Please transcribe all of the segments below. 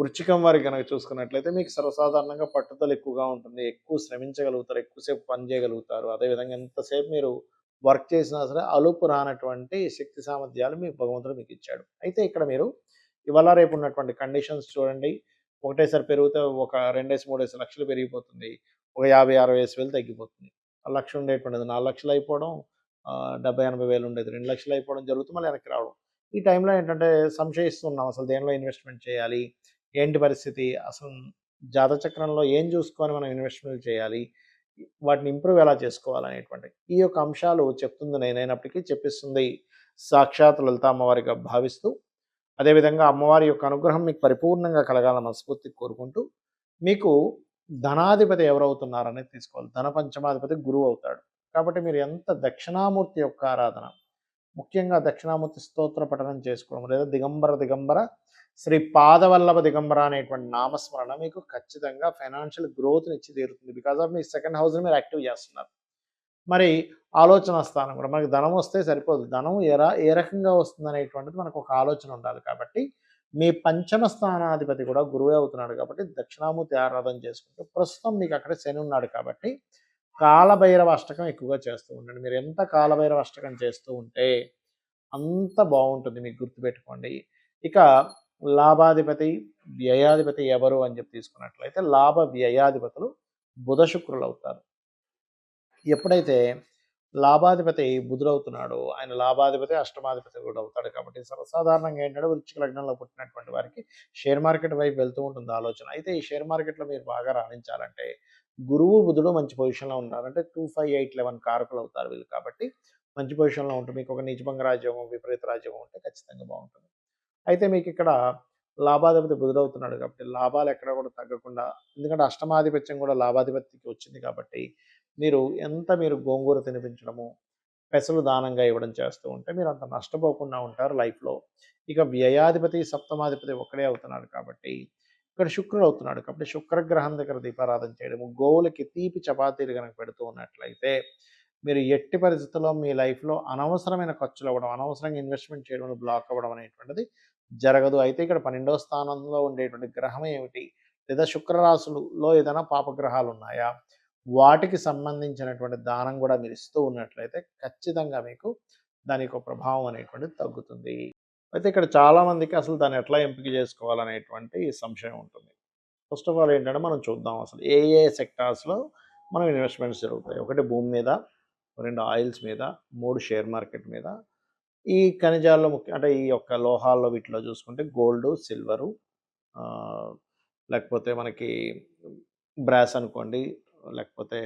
వృశ్చికం వారికి గనక చూసుకున్నట్లయితే మీకు సర్వసాధారణంగా పట్టుదల ఎక్కువగా ఉంటుంది. ఎక్కువ శ్రమించగలుగుతారు. ఎక్కువసేపు పని చేయగలుగుతారు. అదేవిధంగా ఎంతసేపు మీరు వర్క్ చేసినా సరే అలుపు రానటువంటి శక్తి సామర్థ్యాలు మీ భగవంతుడు మీకిచ్చాడు. అయితే ఇక్కడ మీరు ఇవాళ రేపు ఉన్నటువంటి కండిషన్స్ చూడండి. ఒకటేసారి పెరిగితే ఒక 2 3 లక్షలు పెరిగిపోతుంది. ఒక 50, 60 వేలు తగ్గిపోతుంది. 1,00,000 ఉండేటువంటిది 4,00,000 అయిపోవడం, 70, 80 వేలు ఉండేది 2,00,000 అయిపోవడం జరుగుతుంది. మళ్ళీ వెనక్కి రావడం. ఈ టైంలో ఏంటంటే సంశయిస్తున్నాం. అసలు దేనిలో ఇన్వెస్ట్‌మెంట్ చేయాలి? ఏంటి పరిస్థితి? అసలు జాతచక్రంలో ఏం చూసుకొని మనం ఇన్వెస్ట్‌మెంట్ చేయాలి? వాటిని ఇంప్రూవ్ ఎలా చేసుకోవాలనేటువంటి ఈ యొక్క అంశాలు చెప్తుంది నేనైనప్పటికీ చెప్పిస్తుంది సాక్షాత్ లలిత అమ్మవారిగా భావిస్తూ, అదేవిధంగా అమ్మవారి యొక్క అనుగ్రహం మీకు పరిపూర్ణంగా కలగాలని మనస్ఫూర్తిగా కోరుకుంటూ, మీకు ధనాధిపతి ఎవరవుతున్నారనేది తీసుకోవాలి. ధన పంచమాధిపతి గురువు అవుతాడు. కాబట్టి మీరు ఎంత దక్షిణామూర్తి యొక్క ఆరాధన, ముఖ్యంగా దక్షిణామూర్తి స్తోత్ర పఠనం చేసుకోవడం లేదా దిగంబర దిగంబర శ్రీ పాదవల్లభ దిగంబర అనేటువంటి నామస్మరణ మీకు ఖచ్చితంగా ఫైనాన్షియల్ గ్రోత్‌ని ఇచ్చి తీరుతుంది. బికాజ్ ఆఫ్ మీ సెకండ్ హౌస్‌ని మీరు యాక్టివ్ చేస్తున్నారు. మరి ఆలోచన స్థానం కూడా మనకి ధనం వస్తే సరిపోదు. ధనం ఏ రకంగా వస్తుందనేటువంటిది మనకు ఒక ఆలోచన ఉండాలి. కాబట్టి మీ పంచమ స్థానాధిపతి కూడా గురువే అవుతున్నాడు కాబట్టి దక్షిణామూర్తి ఆరాధన చేసుకుంటూ ప్రస్తుతం మీకు అక్కడ శని ఉన్నాడు కాబట్టి కాలభైరవ అష్టకం ఎక్కువగా చేస్తూ ఉండండి. మీరు ఎంత కాలభైరవ అష్టకం చేస్తూ ఉంటే అంత బాగుంటుంది. మీకు గుర్తుపెట్టుకోండి. ఇక లాభాధిపతి, వ్యయాధిపతి ఎవరు అని చెప్పి తీసుకున్నట్లయితే లాభ వ్యయాధిపతులు బుధ శుక్రులు అవుతారు. ఎప్పుడైతే లాభాధిపతి బుధుడవుతున్నాడో ఆయన లాభాధిపతి అష్టమాధిపతి కూడా అవుతాడు. కాబట్టి సర్వసాధారణంగా ఏంటంటే వృశ్చిక లగ్నంలో పుట్టినటువంటి వారికి షేర్ మార్కెట్ వైపు వెళ్తూ ఉంటుంది ఆలోచన. అయితే ఈ షేర్ మార్కెట్లో మీరు బాగా రాణించాలంటే గురువు బుధుడు మంచి పొజిషన్లో ఉన్నారంటే 2, 5, 8, 11 కారకులు అవుతారు వీళ్ళు. కాబట్టి మంచి పొజిషన్లో ఉంటుంది. మీకు ఒక నీచభంగ రాజ్యోగం, విపరీత రాజ్యోగం ఉంటే ఖచ్చితంగా బాగుంటుంది. అయితే మీకు ఇక్కడ లాభాధిపతి బుధుడవుతున్నాడు కాబట్టి లాభాలు ఎక్కడ కూడా తగ్గకుండా, ఎందుకంటే అష్టమాధిపత్యం కూడా లాభాధిపతికి వచ్చింది కాబట్టి మీరు గోంగూర తినిపించడము, పెసలు దానంగా ఇవ్వడం చేస్తూ ఉంటే మీరు అంత నష్టపోకుండా ఉంటారు లైఫ్‌లో. ఇక వ్యయాధిపతి, సప్తమాధిపతి ఒక్కడే అవుతున్నాడు కాబట్టి ఇక్కడ శుక్రుడు అవుతున్నాడు కాబట్టి శుక్రగ్రహం దగ్గర దీపారాధన చేయడము, గోవులకి తీపి చపాతీలు గనక పెడుతూ ఉన్నట్లయితే మీరు ఎట్టి పరిస్థితుల్లో మీ లైఫ్‌లో అనవసరమైన ఖర్చులు అవ్వడం, అనవసరంగా ఇన్వెస్ట్‌మెంట్ చేయడంలో బ్లాక్ అవ్వడం అనేటువంటిది జరగదు. అయితే ఇక్కడ 12వ స్థానంలో ఉండేటువంటి గ్రహం ఏమిటి? లేదా శుక్రరాశులలో ఏదైనా పాపగ్రహాలు ఉన్నాయా? వాటికి సంబంధించినటువంటి దానం కూడా మీరు ఇస్తూ ఉన్నట్లయితే ఖచ్చితంగా మీకు దాని యొక్క ప్రభావం అనేటువంటిది తగ్గుతుంది. అయితే ఇక్కడ చాలామందికి అసలు దాన్ని ఎట్లా ఎంపిక చేసుకోవాలనేటువంటి సంశయం ఉంటుంది. ఫస్ట్ ఆఫ్ ఆల్ ఏంటంటే మనం చూద్దాం అసలు ఏ సెక్టార్స్‌లో మనం ఇన్వెస్ట్‌మెంట్స్ జరుగుతాయి. ఒకటి భూమి మీద, 2 ఆయిల్స్ మీద, 3 షేర్ మార్కెట్ మీద. ఈ ఖనిజాల్లో అంటే ఈ యొక్క లోహాల్లో వీటిలో చూసుకుంటే గోల్డు, సిల్వరు, లేకపోతే మనకి బ్రాస్ అనుకోండి, లేకపోతే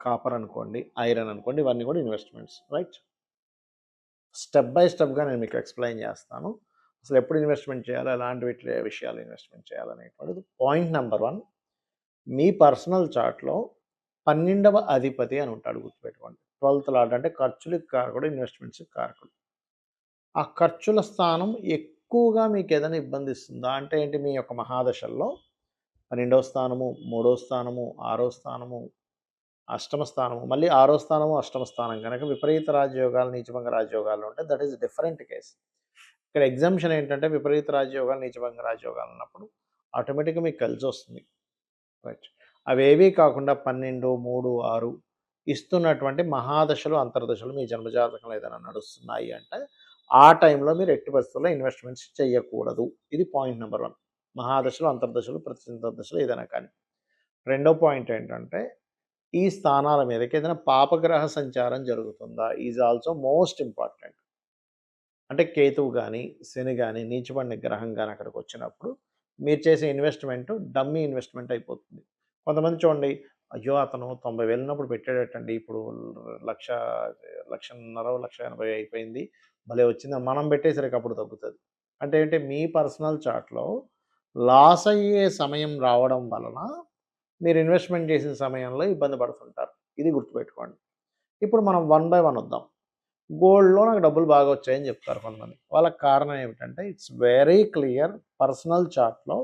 కాపర్ అనుకోండి, ఐరన్ అనుకోండి, ఇవన్నీ కూడా ఇన్వెస్ట్‌మెంట్స్ రైట్. స్టెప్ బై స్టెప్‌గా నేను మీకు ఎక్స్‌ప్లెయిన్ చేస్తాను. అసలు ఎప్పుడు ఇన్వెస్ట్‌మెంట్ చేయాలి, ఎలాంటి విషయాలు ఇన్వెస్ట్‌మెంట్ చేయాలనేటువంటిది. పాయింట్ నెంబర్ 1, మీ పర్సనల్ చార్ట్‌లో 12వ అధిపతి అని ఉంటాడు, గుర్తుపెట్టుకోండి. 12th లార్డ్ అంటే ఖర్చులకు కారకుడు, ఇన్వెస్ట్‌మెంట్స్‌కి కారకుడు. ఆ ఖర్చుల స్థానం ఎక్కువగా మీకు ఏదైనా ఇబ్బంది ఇస్తుందా అంటే ఏంటి? మీ యొక్క మహాదశల్లో 12వ స్థానము, 3వ స్థానము, 6వ స్థానము, అష్టమ స్థానము, మళ్ళీ 6వ స్థానము, అష్టమ స్థానం కనుక విపరీత రాజయోగాలు, నీచభంగ రాజయోగాలు ఉంటే దట్ ఈస్ డిఫరెంట్ కేస్. ఇక్కడ ఎగ్జామ్షన్ ఏంటంటే విపరీత రాజయోగాలు, నీచభంగ రాజయోగాలు ఉన్నప్పుడు ఆటోమేటిక్‌గా మీకు కలిసొస్తుంది రైట్. అవేవీ కాకుండా 12, 3, 6 ఇస్తున్నటువంటి మహాదశలు, అంతర్దశలు మీ జన్మజాతకంలో ఏదైనా నడుస్తున్నాయి అంటే ఆ టైంలో మీరు ఎట్టి పరిస్థితుల్లో ఇన్వెస్ట్‌మెంట్స్ చేయకూడదు. ఇది పాయింట్ నెంబర్ 1. మహాదశలు, అంతర్దశలు, ప్రత్యంతర్దశలు ఏదైనా కానీ. రెండో పాయింట్ ఏంటంటే ఈ స్థానాల మీదకి ఏదైనా పాపగ్రహ సంచారం జరుగుతుందా ఈజ్ ఆల్సో మోస్ట్ ఇంపార్టెంట్. అంటే కేతువు కానీ, శని కానీ, నీచబడిన గ్రహం కానీ అక్కడికి వచ్చినప్పుడు మీరు చేసే ఇన్వెస్ట్‌మెంట్ డమ్మీ ఇన్వెస్ట్‌మెంట్ అయిపోతుంది. కొంతమంది చూడండి, అయ్యో! అతను 90,000 ఉన్నప్పుడు పెట్టాడటండి. ఇప్పుడు 1,00,000, 1,50,000, 1,80,000 అయిపోయింది. భలే వచ్చిందని మనం పెట్టేసరికి అప్పుడు తగ్గుతది. అంటే ఏంటి? మీ పర్సనల్ చార్ట్‌లో లాస్ అయ్యే సమయం రావడం వలన మీరు ఇన్వెస్ట్‌మెంట్ చేసిన సమయంలో ఇబ్బంది పడుతుంటారు. ఇది గుర్తుపెట్టుకోండి. ఇప్పుడు మనం వన్ బై వన్ వద్దాం. గోల్డ్‌లో నాకు డబ్బులు బాగా వచ్చాయని చెప్తారు కొంతమంది. వాళ్ళకి కారణం ఏమిటంటే ఇట్స్ వెరీ క్లియర్. పర్సనల్ చార్ట్‌లో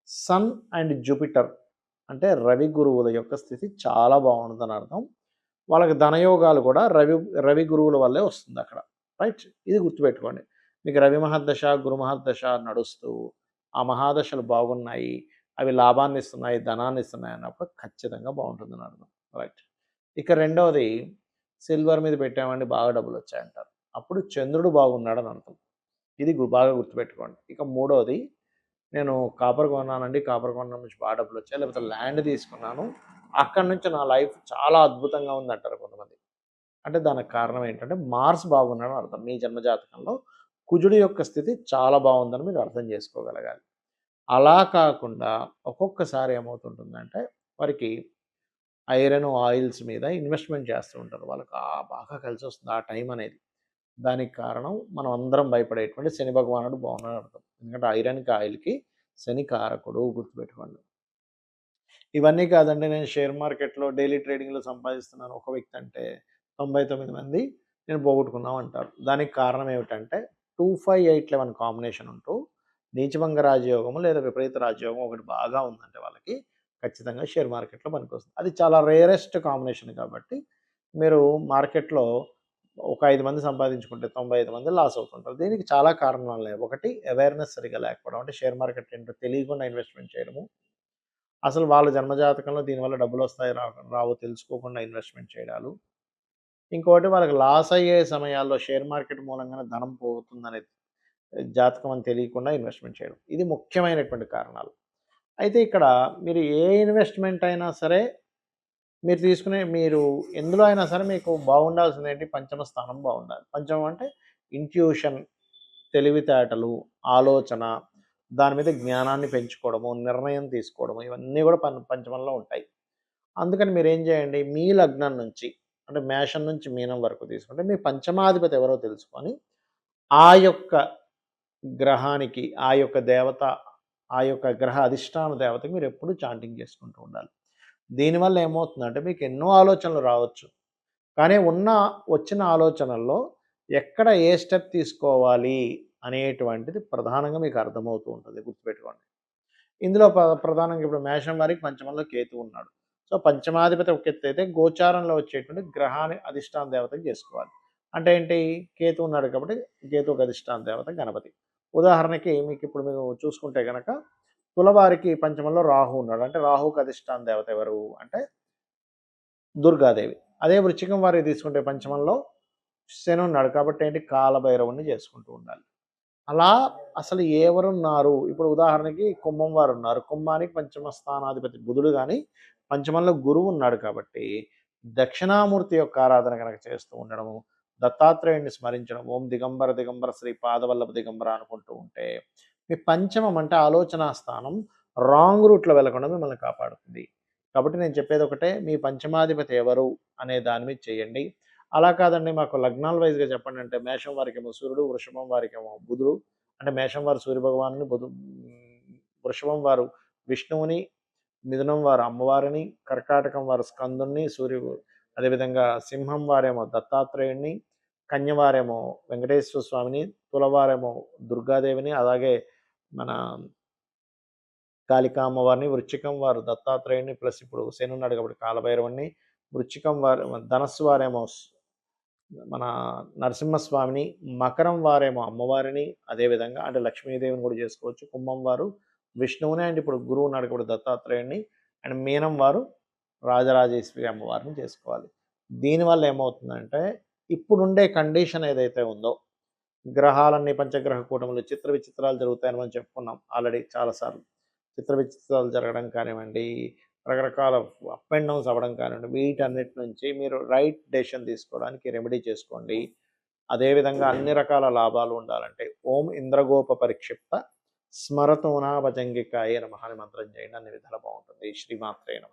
సన్ అండ్ జూపిటర్ అంటే రవి గురువుల యొక్క స్థితి చాలా బాగుంటుందని అర్థం. వాళ్ళకి ధనయోగాలు కూడా రవి గురువుల వల్లే వస్తుంది అక్కడ రైట్. ఇది గుర్తుపెట్టుకోండి. మీకు రవి మహర్దశ, గురు మహర్దశ నడుస్తూ ఆ మహాదశలు బాగున్నాయి, అవి లాభాన్నిస్తున్నాయి, ధనాన్నిస్తున్నాయి అన్నప్పుడు ఖచ్చితంగా బాగుంటుందని అర్థం. రైట్. ఇక రెండవది సిల్వర్ మీద పెట్టామండి బాగా డబ్బులొచ్చాయంటారు. అప్పుడు చంద్రుడు బాగున్నాడని అర్థం. ఇది బాగా గుర్తుపెట్టుకోండి. ఇక మూడోది నేను కాపర్ కొన్నానండి. కాపర్ కొనడం నుంచి బాగా డబ్బులొచ్చాయి. లేకపోతే ల్యాండ్ తీసుకున్నాను. అక్కడి నుంచి నా లైఫ్ చాలా అద్భుతంగా ఉందంటారు కొంతమంది. అంటే దానికి కారణం ఏంటంటే మార్స్ బాగున్నాడని అర్థం. మీ జన్మ జాతకంలో కుజుడి యొక్క స్థితి చాలా బాగుందని మీరు అర్థం చేసుకోగలగాలి. అలా కాకుండా ఒక్కొక్కసారి ఏమవుతుంటుందంటే వారికి ఐరన్, ఆయిల్స్ మీద ఇన్వెస్ట్‌మెంట్ చేస్తూ ఉంటారు. వాళ్ళకి బాగా కలిసొస్తుంది ఆ టైం అనేది. దానికి కారణం మనం అందరం భయపడేటువంటి శని భగవానుడు బాగున్నాడని అర్థం. ఎందుకంటే ఐరన్‌కి, ఆయిల్‌కి శని కారకుడు గుర్తుపెట్టుకోండి. ఇవన్నీ కాదండి నేను షేర్ మార్కెట్‌లో డైలీ ట్రేడింగ్‌లో సంపాదిస్తున్నాను ఒక వ్యక్తి అంటే 99 మంది నేను పోగొట్టుకున్నాం అంటారు. దానికి కారణం ఏమిటంటే 25, 8, 11 కాంబినేషన్ ఉంటూ నీచభంగ రాజయోగము లేదా విపరీత రాజయోగం ఒకటి బాగా ఉందంటే వాళ్ళకి ఖచ్చితంగా షేర్ మార్కెట్‌లో పనికొస్తుంది. అది చాలా రేరెస్ట్ కాంబినేషన్ కాబట్టి మీరు మార్కెట్‌లో ఒక 5 మంది సంపాదించుకుంటే 95 మంది లాస్ అవుతుంటారు. దీనికి చాలా కారణాలున్నాయి. ఒకటి అవేర్‌నెస్ సరిగ్గా లేకపోవడం. అంటే షేర్ మార్కెట్ ఏంటో తెలియకుండా ఇన్వెస్ట్‌మెంట్ చేయడము. అసలు వాళ్ళ జన్మజాతకంలో దీనివల్ల డబ్బులొస్తాయి రావో తెలుసుకోకుండా ఇన్వెస్ట్‌మెంట్ చేయడాలు. ఇంకోటి వాళ్ళకి లాస్ అయ్యే సమయాల్లో షేర్ మార్కెట్ మూలంగానే ధనం పోతుందనే జాతకం అని తెలియకుండా ఇన్వెస్ట్‌మెంట్ చేయడం. ఇది ముఖ్యమైనటువంటి కారణాలు. అయితే ఇక్కడ మీరు ఏ ఇన్వెస్ట్‌మెంట్ అయినా సరే మీరు ఎందులో అయినా సరే మీకు బాగుండాల్సిందేంటి పంచమ స్థానం బాగుండాలి. పంచమం అంటే ఇంట్యూషన్, తెలివితేటలు, ఆలోచన, దాని మీద జ్ఞానాన్ని పెంచుకోవడము, నిర్ణయం తీసుకోవడము ఇవన్నీ కూడా పంచమంలో ఉంటాయి. అందుకని మీరేం చేయండి, మీ లగ్నం నుంచి అంటే మేషం నుంచి మీనం వరకు తీసుకుంటే మీ పంచమాధిపతి ఎవరో తెలుసుకొని, ఆ యొక్క గ్రహానికి, ఆ యొక్క దేవత, ఆ యొక్క గ్రహ అధిష్టాన దేవతకి మీరెప్పుడూ చాంటింగ్ చేసుకుంటూ ఉండాలి. దీనివల్ల ఏమవుతుందంటే మీకు ఎన్నో ఆలోచనలు రావచ్చు. కానీ వచ్చిన ఆలోచనల్లో ఎక్కడ ఏ స్టెప్ తీసుకోవాలి అనేటువంటిది ప్రధానంగా మీకు అర్థమవుతూ ఉంటుంది. గుర్తుపెట్టుకోండి. ఇందులో ప్రధానంగా ఇప్పుడు మేషం వారికి పంచమంలో కేతువు ఉన్నాడు. సో, పంచమాధిపతి ఒక ఎత్తైతే గోచారంలో వచ్చేటువంటి గ్రహాన్ని అధిష్టాన దేవతకి చేసుకోవాలి. అంటే ఏంటి? కేతువు ఉన్నాడు కాబట్టి కేతువుకి అధిష్టాన దేవత గణపతి. ఉదాహరణకి మీకిప్పుడు మీరు చూసుకుంటే గనక తులవారికి పంచమంలో రాహు ఉన్నాడు. అంటే రాహుకి అధిష్టాన దేవత ఎవరు? అంటే దుర్గాదేవి. అదే వృశ్చికం వారికి తీసుకుంటే పంచమంలో శని ఉన్నాడు. కాబట్టి ఏంటి? కాలభైరవుడిని చేసుకుంటూ ఉండాలి. అలా అసలు ఎవరున్నారు? ఇప్పుడు ఉదాహరణకి కుంభం వారున్నారు. కుంభానికి పంచమ స్థానాధిపతి బుధుడు గాని, పంచమంలో గురువు ఉన్నాడు కాబట్టి, దక్షిణామూర్తి యొక్క ఆరాధన గనక చేస్తూ ఉండడము, దత్తాత్రేయుడిని స్మరించడం, ఓం దిగంబర దిగంబర శ్రీ పాదవల్లభ దిగంబర అనుకుంటూ ఉంటే, మీ పంచమం అంటే ఆలోచనా స్థానం రాంగ్ రూట్‌లో వెళ్ళకుండా మిమ్మల్ని కాపాడుతుంది. కాబట్టి నేను చెప్పేది ఒకటే, మీ పంచమాధిపతి ఎవరు అనే దాని మీద చేయండి. అలా కాదండి మాకు లగ్నాల వైస్‌గా చెప్పండి అంటే మేషం వారికేమో సూర్యుడు, వృషభం వారికేమో బుధుడు. అంటే మేషం వారు సూర్యభగవానుని, వృషభం వారు విష్ణువుని, మిథునం వారు అమ్మవారిని, కర్కాటకం వారు స్కందుడిని, అదేవిధంగా సింహం వారేమో దత్తాత్రేయుడిని, కన్య వారేమో వెంకటేశ్వర స్వామిని, తులవారేమో దుర్గాదేవిని, అలాగే మన కాళికా అమ్మవారిని, వృశ్చికం వారు దత్తాత్రేయుడిని ప్లస్ ఇప్పుడు శని ఉన్నాడు కాబట్టి కాలభైరవుడిని, వృశ్చికం వారు ధనస్సు వారేమో మన నరసింహస్వామిని, మకరం వారేమో అమ్మవారిని, అదేవిధంగా అంటే లక్ష్మీదేవిని కూడా చేసుకోవచ్చు. కుంభం వారు విష్ణువుని అండ్ ఇప్పుడు గురువు ఉన్నాడు కాబట్టి దత్తాత్రేయుడిని అండ్ మీనం వారు రాజరాజేశ్వరి అమ్మవారిని చేసుకోవాలి. దీనివల్ల ఏమవుతుందంటే ఇప్పుడుండే కండిషన్ ఏదైతే ఉందో గ్రహాలన్నీ పంచగ్రహ కూటములు చిత్ర విచిత్రాలు జరుగుతాయని మనం చెప్పుకున్నాం ఆల్రెడీ చాలాసార్లు. చిత్ర విచిత్రాలు జరగడం కానివ్వండి, రకరకాల అప్ అండ్ డౌన్స్ అవ్వడం కానివ్వండి, వీటన్నిటి నుంచి మీరు రైట్ డెసిషన్ తీసుకోవడానికి రెమెడీ చేసుకోండి. అదేవిధంగా అన్ని రకాల లాభాలు ఉండాలంటే ఓం ఇంద్రగోప పరిక్షిప్త స్మరతోనా భజంగికాయ నమః అని మంత్రం చేయండి. అన్ని విధాలా బాగుంటుంది. శ్రీమాత్రే నమః.